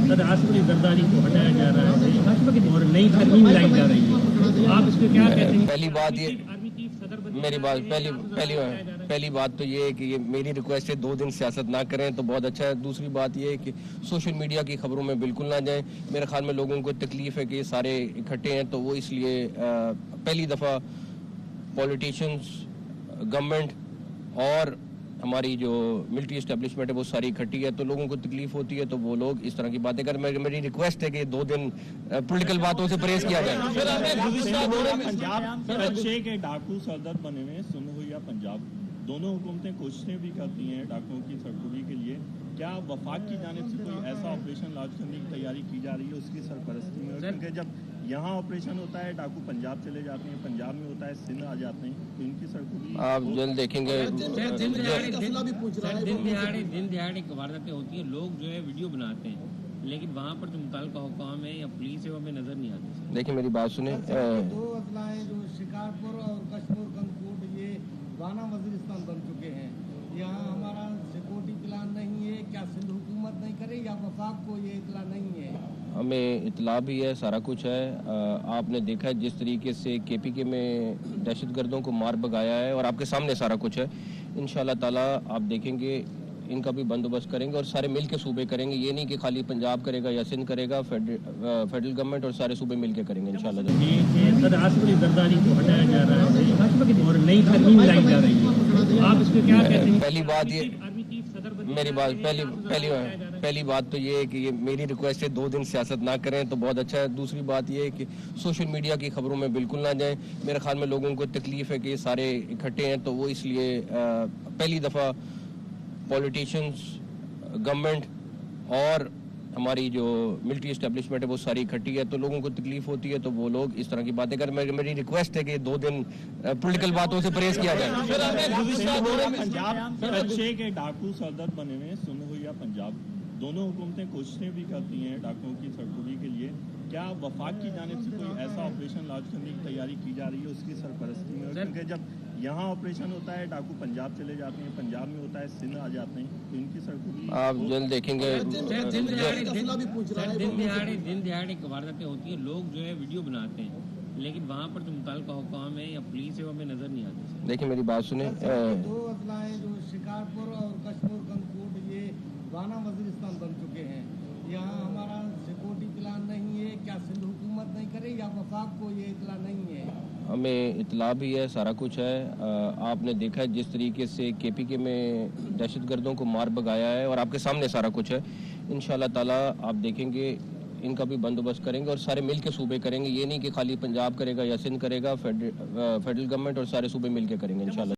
सदर आसिफ अली जरदारी को हटाया जा रहा है और नई तरमीम लाई जा रही है, आप इस पर क्या कहते हैं? पहली बात ये मेरी बात पहली बात तो ये है कि ये मेरी रिक्वेस्ट है 2 दिन सियासत ना करें तो बहुत अच्छा है। दूसरी बात ये है कि सोशल मीडिया की खबरों में बिल्कुल ना जाएं। मेरे ख्याल में लोगों को तकलीफ है कि ये सारे इकट्ठे हैं, तो वो इसलिए पहली दफ़ा पॉलिटिशियंस, गवर्नमेंट और हमारी जो मिलिट्री एस्टेब्लिशमेंट है वो सारी इकट्ठी है, तो लोगों को तकलीफ होती है, तो वो लोग इस तरह की बातें कर। मेरी रिक्वेस्ट है कि 2 दिन पॉलिटिकल बातों से परहेज किया जाए। पंजाब अच्छे के डाकू सरदर्द बने हुए, सुनो या पंजाब दोनों हुकूमतें कोशिशें भी करती हैं डाकुओं की सरगोशी के लिए। क्या वफाक की जानिब से कोई ऐसा ऑपरेशन लॉन्च करने की तैयारी की जा रही है उसकी सरपरस्ती में? क्योंकि जब यहाँ ऑपरेशन होता है डाकू पंजाब चले जाते हैं, पंजाब में होता है सिंध आ जाते हैं, तो इनकी सरगोशी आप जल्द देखेंगे। दिन दिहाड़े वारदातें होती हैं, लोग जो है वीडियो बनाते हैं, लेकिन वहाँ पर जो मुतल्लिका हुकाम है या पुलिस है वो हमें नजर नहीं आती। देखिए मेरी बात सुने, 2 अजलाएं जो शिकारपुर और कश्मीर कंकोट ये वाना वजीरिस्तान बन चुके हैं, यहाँ हमारा सिक्योरिटी प्लान नहीं है, क्या सिंध हुकूमत नहीं करे या वफाक को ये इतला नहीं है? हमें इतला भी है, सारा कुछ है। आपने देखा है जिस तरीके से KPK में दहशतगर्दों को मार भगाया है, और आपके सामने सारा कुछ है। इंशाल्लाह ताला आप देखेंगे इनका भी बंदोबस्त करेंगे और सारे मिल के सूबे करेंगे। ये नहीं कि खाली पंजाब करेगा या सिंध करेगा, फेडरल गवर्नमेंट और सारे सूबे मिल के करेंगे इंशाल्लाह। सदर आसिफ अली जरदारी को हटाया जा रहा है और नई तरमीम लाई जा रही है, आप इस पर क्या कहते हैं? पहली बात ये मेरी बात पहली बात तो ये है कि ये मेरी रिक्वेस्ट है 2 दिन सियासत ना करें तो बहुत अच्छा है। दूसरी बात ये है कि सोशल मीडिया की खबरों में बिल्कुल ना जाएं। मेरे ख्याल में लोगों को तकलीफ है कि ये सारे इकट्ठे हैं, तो वो इसलिए पहली दफ़ा पॉलिटिशियंस, गवर्नमेंट और हमारी जो मिलिट्री एस्टेब्लिशमेंट है वो सारी इकट्ठी है, तो लोगों को तकलीफ होती है, तो वो लोग इस तरह की बातें कर। मेरी रिक्वेस्ट है कि 2 दिन पॉलिटिकल बातों से परहेज किया जाए। पंजाब अच्छे के डाकू सरदर्द बने हुए, सुनो या पंजाब दोनों हुकूमतें कोशिशें भी करती हैं डाकुओं की सरगोशी के लिए। क्या वफाक की जानिब से कोई ऐसा ऑपरेशन लॉन्च करने की तैयारी की जा रही है उसकी सरपरस्ती में? क्योंकि जब यहाँ ऑपरेशन होता है डाकू पंजाब चले जाते हैं, पंजाब में होता है सिंध आ जाते हैं, तो इनकी सरगोशी आप जल्द देखेंगे। दिन दिहाड़े वारदातें होती हैं, लोग जो है वीडियो बनाते हैं, लेकिन वहाँ पर जो मुतल्लिका हुकाम है या पुलिस है वो हमें नजर नहीं आती। देखिए मेरी बात सुने, 2 अजलाएं जो शिकारपुर और कश्मीर कंकोट ये वाना वजीरिस्तान बन चुके हैं, यहाँ हमारा सिक्योरिटी प्लान नहीं है, क्या सिंध हुकूमत नहीं करे या वफाक को ये इतला नहीं है? हमें इतला भी है, सारा कुछ है। आपने देखा है जिस तरीके से KPK में दहशतगर्दों को मार भगाया है, और आपके सामने सारा कुछ है। इंशाल्लाह ताला आप देखेंगे इनका भी बंदोबस्त करेंगे और सारे मिल के सूबे करेंगे। ये नहीं कि खाली पंजाब करेगा या सिंध करेगा, फेडरल गवर्नमेंट और सारे सूबे मिल के करेंगे इंशाल्लाह।